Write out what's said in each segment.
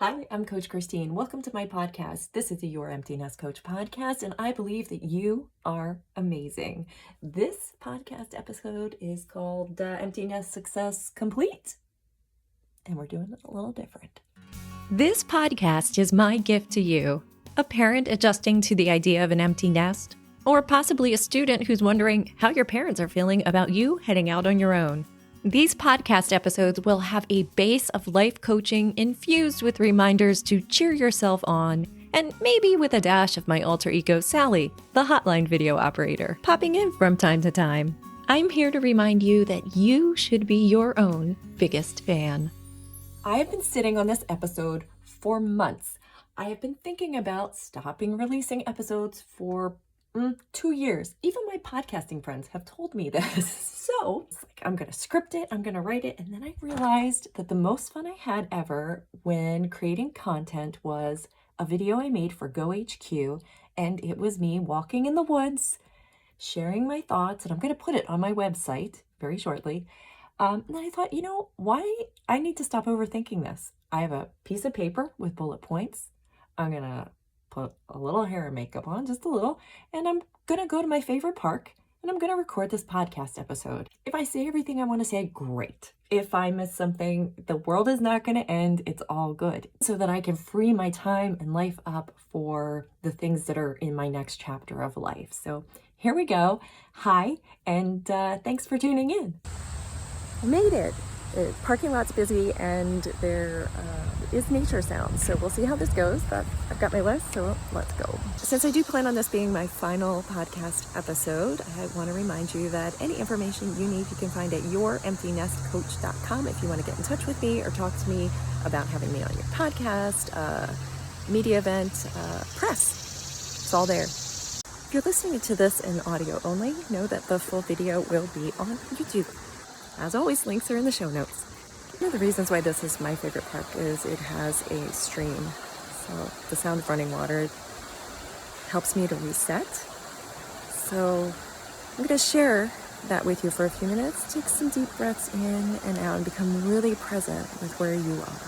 Hi, I'm Coach Christine. Welcome to my podcast. This is the Your Empty Nest Coach podcast, and I believe that you are amazing. This podcast episode is called Empty Nest Success Complete, and we're doing it a little different. This podcast is my gift to you, a parent adjusting to the idea of an empty nest, or possibly a student who's wondering how your parents are feeling about you heading out on your own. These podcast episodes will have a base of life coaching infused with reminders to cheer yourself on, and maybe with a dash of my alter ego Sally, the hotline video operator, popping in from time to time. I'm here to remind you that you should be your own biggest fan. I have been sitting on this episode for months. I have been thinking about stopping releasing episodes for 2 years. Even my podcasting friends have told me this. So it's like, I'm going to script it, I'm going to write it. And then I realized that the most fun I had ever when creating content was a video I made for GoHQ. And it was me walking in the woods, sharing my thoughts. And I'm going to put it on my website very shortly. And then I thought, why I need to stop overthinking this. I have a piece of paper with bullet points. I'm going to put a little hair and makeup on, just a little, and I'm going to go to my favorite park and I'm going to record this podcast episode. If I say everything I want to say, great. If I miss something, the world is not going to end. It's all good. So that I can free my time and life up for the things that are in my next chapter of life. So here we go. Hi, and thanks for tuning in. I made it. The parking lot's busy and there is nature sounds, so we'll see how this goes, but I've got my list, so let's go. Since I do plan on this being my final podcast episode, I want to remind you that any information you need you can find at youremptynestcoach.com if you want to get in touch with me or talk to me about having me on your podcast, media event, press. It's all there. If you're listening to this in audio only, know that the full video will be on YouTube. As always, links are in the show notes. One of the reasons why this is my favorite park is it has a stream. So the sound of running water helps me to reset. So I'm going to share that with you for a few minutes. Take some deep breaths in and out and become really present with where you are.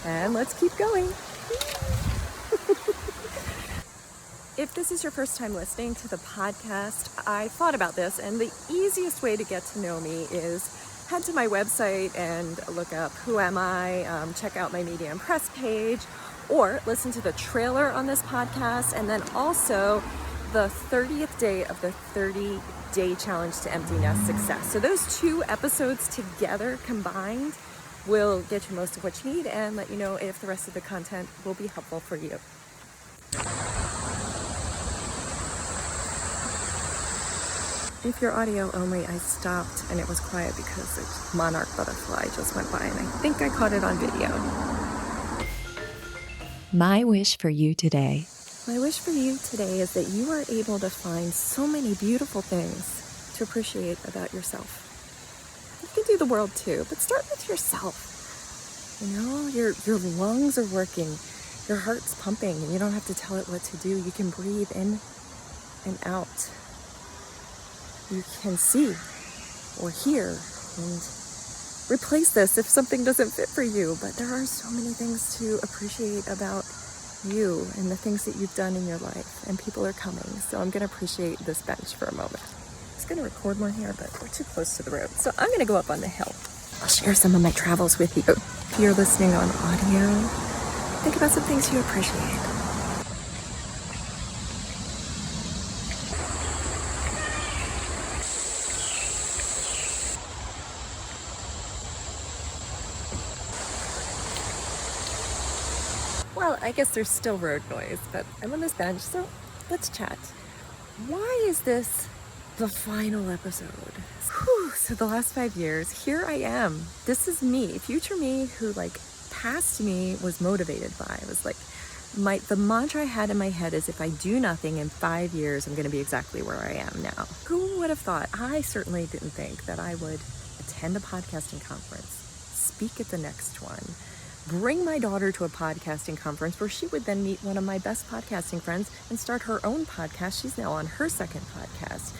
And let's keep going. If this is your first time listening to the podcast, I thought about this, and the easiest way to get to know me is head to my website and look up who am I, check out my media and press page, or listen to the trailer on this podcast, and then also the 30th day of the 30-day challenge to empty nest success. So those two episodes together combined will get you most of what you need and let you know if the rest of the content will be helpful for you. If you're audio only, I stopped and it was quiet because a monarch butterfly just went by and I think I caught it on video. My wish for you today. My wish for you today is that you are able to find so many beautiful things to appreciate about yourself. You can do the world too, but start with yourself. Your lungs are working, your heart's pumping, and you don't have to tell it what to do. You can breathe in and out. You can see or hear and replace this if something doesn't fit for you. But there are so many things to appreciate about you and the things that you've done in your life, and people are coming. So I'm going to appreciate this bench for a moment. Going to record more here, but we're too close to the road. So I'm going to go up on the hill. I'll share some of my travels with you. If you're listening on audio, think about some things you appreciate. Well, I guess there's still road noise, but I'm on this bench, so let's chat. Why is this the final episode? So the last 5 years, here I am. This is me, future me, who past me was motivated by. It was the mantra I had in my head is if I do nothing in 5 years, I'm going to be exactly where I am now. Who would have thought? I certainly didn't think that I would attend a podcasting conference, speak at the next one, bring my daughter to a podcasting conference where she would then meet one of my best podcasting friends and start her own podcast. She's now on her second podcast.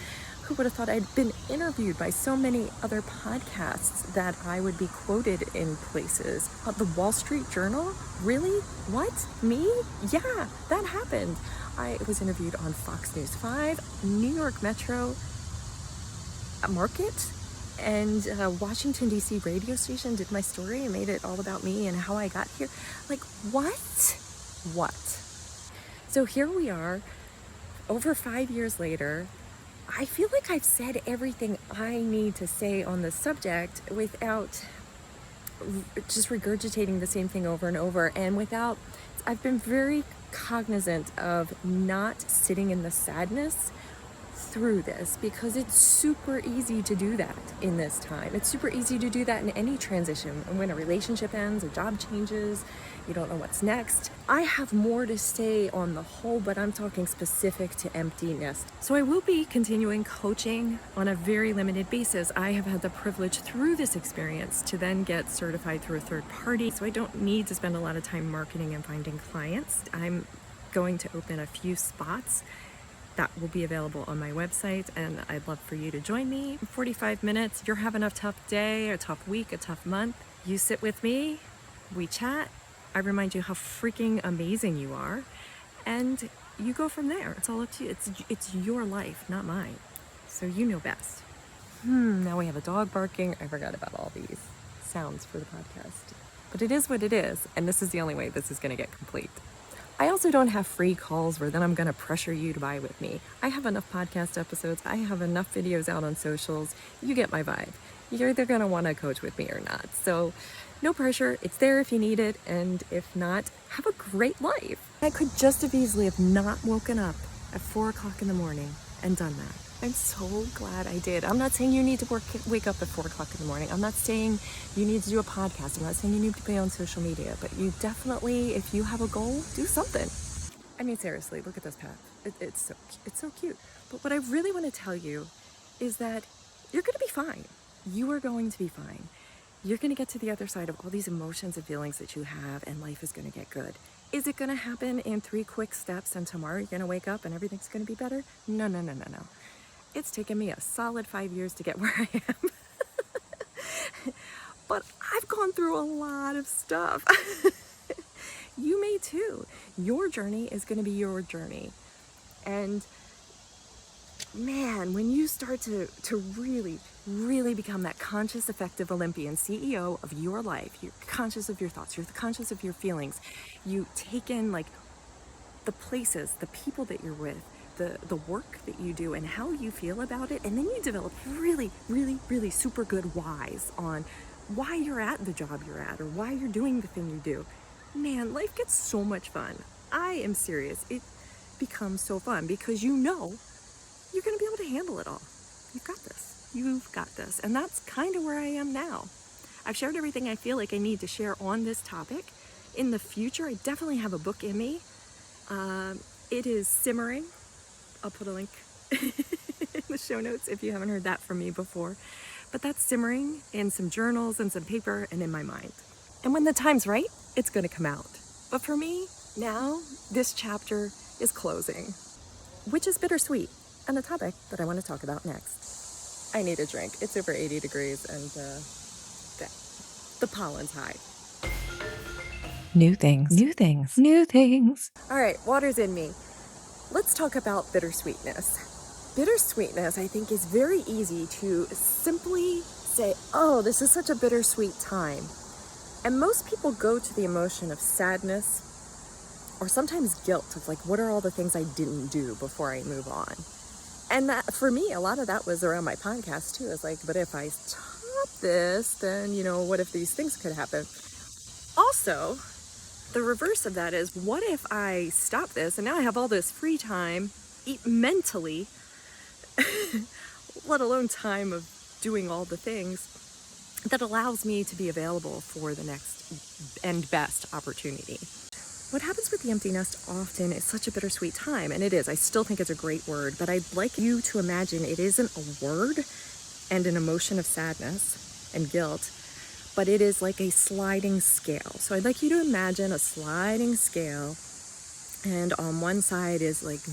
Who would have thought I'd been interviewed by so many other podcasts that I would be quoted in places? The Wall Street Journal? Really? What? Me? Yeah, that happened. I was interviewed on Fox News 5, New York Metro Market, and Washington, D.C. radio station did my story and made it all about me and how I got here. Like, what? What? So here we are, over 5 years later. I feel like I've said everything I need to say on the subject without just regurgitating the same thing over and over, and I've been very cognizant of not sitting in the sadness through this, because it's super easy to do that in this time. It's super easy to do that in any transition. When a relationship ends, a job changes, you don't know what's next. I have more to say on the whole, but I'm talking specific to empty nest. So I will be continuing coaching on a very limited basis. I have had the privilege through this experience to then get certified through a third party, so I don't need to spend a lot of time marketing and finding clients. I'm going to open a few spots that will be available on my website, and I'd love for you to join me. 45 minutes, you're having a tough day, a tough week, a tough month. You sit with me, we chat, I remind you how freaking amazing you are, and you go from there. It's all up to you. It's your life, not mine. So you know best. Now we have a dog barking. I forgot about all these sounds for the podcast. But it is what it is, and this is the only way this is going to get complete. I also don't have free calls where then I'm going to pressure you to buy with me. I have enough podcast episodes. I have enough videos out on socials. You get my vibe. You're either going to want to coach with me or not. So no pressure. It's there if you need it. And if not, have a great life. I could just as easily have not woken up at 4 o'clock in the morning and done that. I'm so glad I did. I'm not saying you need to wake up at 4 o'clock in the morning. I'm not saying you need to do a podcast. I'm not saying you need to be on social media, but you definitely, if you have a goal, do something. I mean, seriously, look at this path. It's so cute. But what I really want to tell you is that you're going to be fine. You are going to be fine. You're going to get to the other side of all these emotions and feelings that you have, and life is going to get good. Is it going to happen in 3 quick steps and tomorrow you're going to wake up and everything's going to be better? No. It's taken me a solid 5 years to get where I am. But I've gone through a lot of stuff. You may too. Your journey is going to be your journey. And man, when you start to really become that conscious, effective Olympian, CEO of your life, you're conscious of your thoughts, you're conscious of your feelings, you take in like the places, the people that you're with, the work that you do and how you feel about it, and then you develop really super good whys on why you're at the job you're at or why you're doing the thing you do. Man, life gets so much fun. I am serious. It becomes so fun because you know you're going to be able to handle it all. You've got this. You've got this. And that's kind of where I am now. I've shared everything I feel like I need to share on this topic. In the future, I definitely have a book in me. It is simmering. I'll put a link in the show notes if you haven't heard that from me before. But that's simmering in some journals and some paper and in my mind. And when the time's right, it's going to come out. But for me, now, this chapter is closing, which is bittersweet, and a topic that I want to talk about next. I need a drink. It's over 80 degrees and the pollen's high. New things. All right, water's in me. Let's talk about bittersweetness. Bittersweetness, I think, is very easy to simply say, oh, this is such a bittersweet time. And most people go to the emotion of sadness or sometimes guilt of like, what are all the things I didn't do before I move on? And that, for me, a lot of that was around my podcast too. It's like, but if I stop this, then, what if these things could happen? Also, the reverse of that is, what if I stop this and now I have all this free time, mentally, let alone time of doing all the things that allows me to be available for the next and best opportunity. What happens with the empty nest often is such a bittersweet time, and it is. I still think it's a great word, but I'd like you to imagine it isn't a word and an emotion of sadness and guilt, but it is like a sliding scale. So I'd like you to imagine a sliding scale, and on one side is like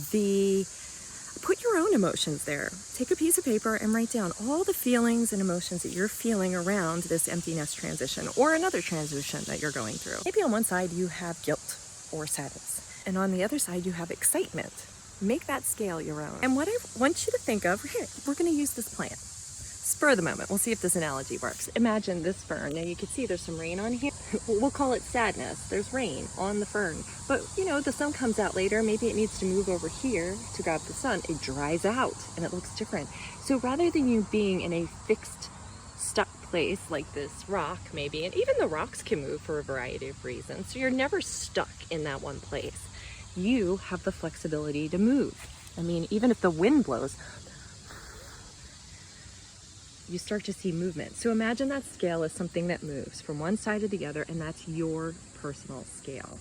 put your own emotions there. Take a piece of paper and write down all the feelings and emotions that you're feeling around this empty nest transition or another transition that you're going through. Maybe on one side you have guilt or sadness, and on the other side you have excitement. Make that scale your own. And what I want you to think of, here, we're going to use this plant. Spur of the moment. We'll see if this analogy works. Imagine this fern. Now you can see there's some rain on here. We'll call it sadness. There's rain on the fern. But the sun comes out later. Maybe it needs to move over here to grab the sun. It dries out and it looks different. So rather than you being in a fixed, stuck place like this rock maybe, and even the rocks can move for a variety of reasons. So you're never stuck in that one place. You have the flexibility to move. I mean, even if the wind blows, you start to see movement. So imagine that scale is something that moves from one side to the other, and that's your personal scale.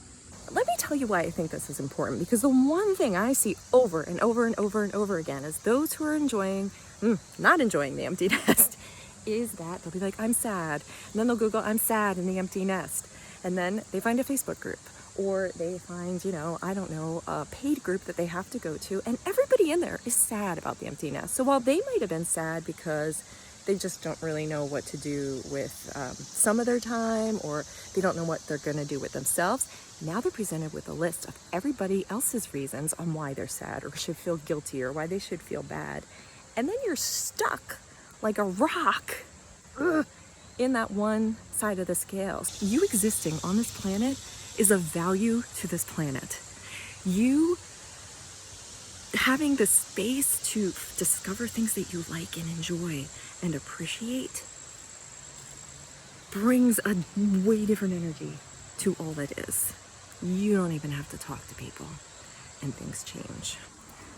Let me tell you why I think this is important, because the one thing I see over and over and over and over again is those who are not enjoying the empty nest, is that they'll be like, I'm sad. And then they'll Google, I'm sad in the empty nest. And then they find a Facebook group, or they find, a paid group that they have to go to, and everybody in there is sad about the empty nest. So while they might have been sad because they just don't really know what to do with some of their time, or they don't know what they're going to do with themselves, now they're presented with a list of everybody else's reasons on why they're sad or should feel guilty or why they should feel bad. And then you're stuck like a rock in that one side of the scale. You existing on this planet is of value to this planet. You having the space to discover things that you like and enjoy and appreciate brings a way different energy to all that is. You don't even have to talk to people, and things change.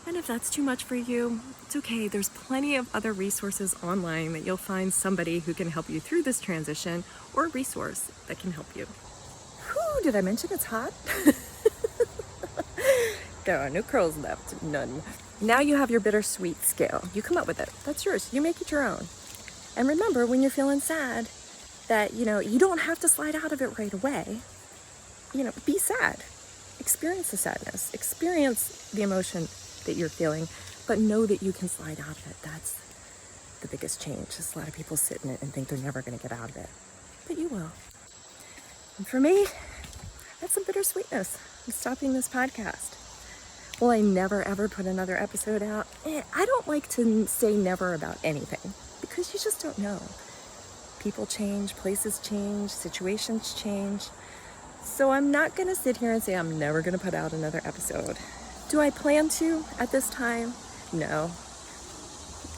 And if that's too much for you, it's okay. There's plenty of other resources online that you'll find somebody who can help you through this transition, or a resource that can help you. Whew, did I mention it's hot? There are no curls left, none. Now you have your bittersweet scale. You come up with it. That's yours. You make it your own. And remember, when you're feeling sad, that, you don't have to slide out of it right away. Be sad. Experience the sadness. Experience the emotion that you're feeling, but know that you can slide out of it. That's the biggest change. Just a lot of people sit in it and think they're never going to get out of it. But you will. And for me, that's some bittersweetness. I'm stopping this podcast. Will I never ever put another episode out? I don't like to say never about anything, because you just don't know. People change, places change, situations change. So I'm not going to sit here and say I'm never going to put out another episode. Do I plan to at this time? No.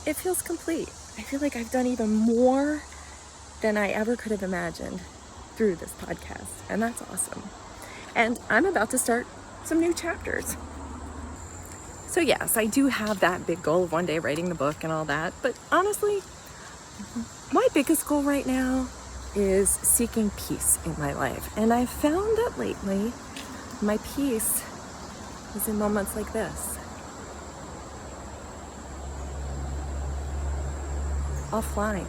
It feels complete. I feel like I've done even more than I ever could have imagined through this podcast, and that's awesome. And I'm about to start some new chapters. So yes, I do have that big goal of one day writing the book and all that, but honestly, my biggest goal right now is seeking peace in my life. And I've found that lately, my peace is in moments like this. Offline,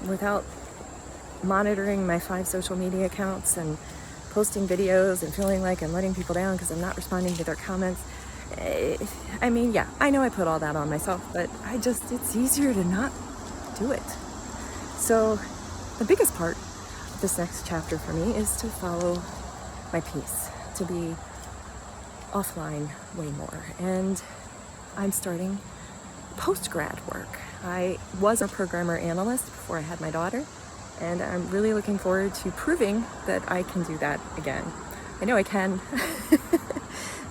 without monitoring my 5 social media accounts and posting videos and feeling like I'm letting people down because I'm not responding to their comments. I know I put all that on myself, but it's easier to not do it. So the biggest part of this next chapter for me is to follow my peace, to be offline way more. And I'm starting post-grad work. I was a programmer analyst before I had my daughter, and I'm really looking forward to proving that I can do that again. I know I can.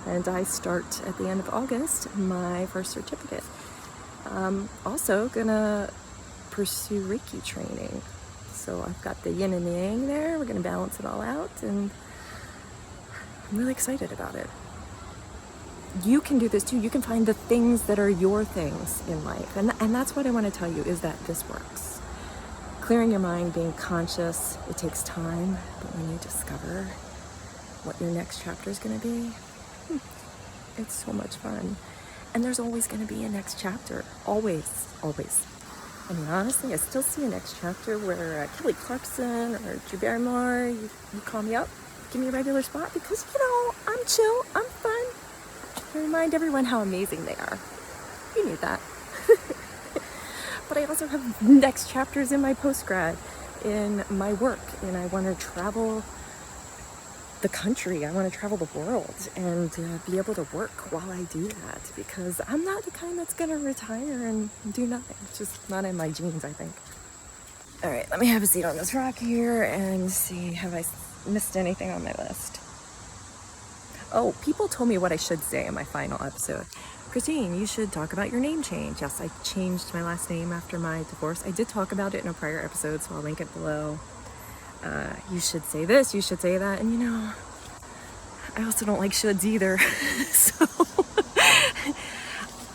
And I start at the end of August my first certificate. Also gonna pursue Reiki training. So I've got the yin and the yang there. We're gonna balance it all out, and I'm really excited about it. You can do this too. You can find the things that are your things in life. And that's what I want to tell you, is that this works. Clearing your mind, being conscious, it takes time. But when you discover what your next chapter is going to be, it's so much fun. And there's always going to be a next chapter. Always, always. I mean, honestly, I still see a next chapter where Kelly Clarkson or Drew Barrymore, you call me up, give me a regular spot because, I'm chill, I'm fun. I remind everyone how amazing they are. You need that. But I also have next chapters in my postgrad, in my work, and I want to travel the country. I want to travel the world and be able to work while I do that, because I'm not the kind that's going to retire and do nothing. It's just not in my genes, I think. All right, let me have a seat on this rock here and see, have I missed anything on my list? Oh, people told me what I should say in my final episode. Christine, you should talk about your name change. Yes, I changed my last name after my divorce. I did talk about it in a prior episode, so I'll link it below. You should say this, you should say that, and I also don't like shoulds either. So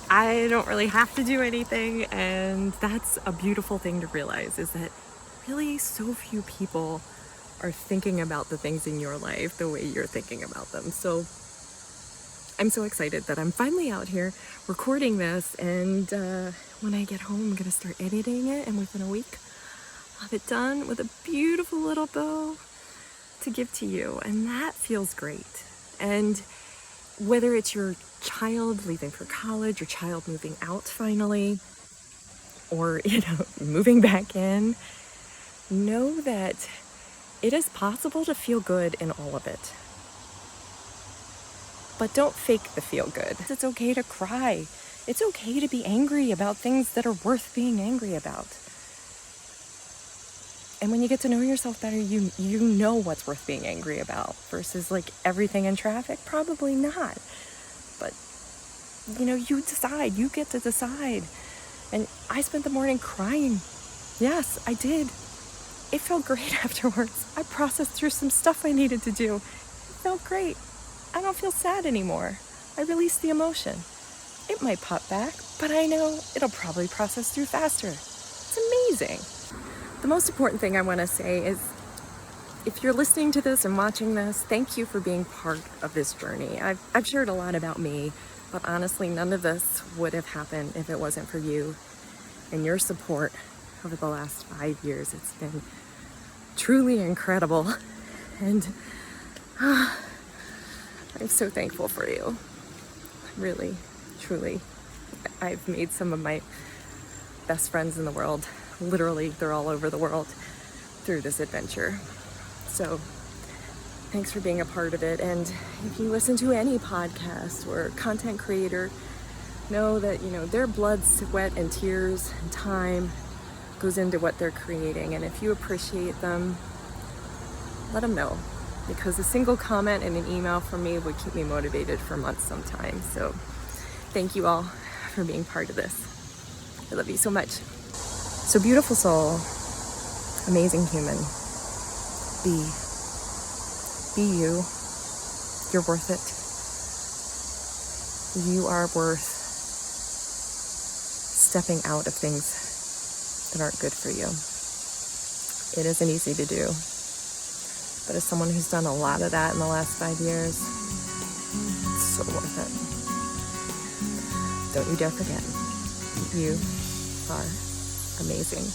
I don't really have to do anything, and that's a beautiful thing to realize, is that really so few people are thinking about the things in your life the way you're thinking about them. So I'm so excited that I'm finally out here recording this, and when I get home, I'm gonna start editing it, and within a week, I'll have it done with a beautiful little bow to give to you, and that feels great. And whether it's your child leaving for college, your child moving out finally, or moving back in, know that it is possible to feel good in all of it. But don't fake the feel good. It's okay to cry. It's okay to be angry about things that are worth being angry about. And when you get to know yourself better, you know what's worth being angry about, versus like everything in traffic, probably not. But you decide, you get to decide. And I spent the morning crying. Yes, I did. It felt great afterwards. I processed through some stuff I needed to do. It felt great. I don't feel sad anymore. I released the emotion. It might pop back, but I know it'll probably process through faster. It's amazing. The most important thing I want to say is, if you're listening to this and watching this, thank you for being part of this journey. I've shared a lot about me, but honestly, none of this would have happened if it wasn't for you and your support over the last 5 years. It's been truly incredible, and I'm so thankful for you. Really, truly. I've made some of my best friends in the world. Literally, they're all over the world through this adventure. So thanks for being a part of it. And if you listen to any podcast or content creator, know that their blood, sweat, and tears and time goes into what they're creating. And if you appreciate them, let them know, because a single comment and an email from me would keep me motivated for months sometimes. So thank you all for being part of this. I love you so much. So beautiful soul, amazing human, be you. You're worth it. You are worth stepping out of things that aren't good for you. It isn't easy to do, but as someone who's done a lot of that in the last 5 years, it's so worth it. Don't you dare forget, you are amazing.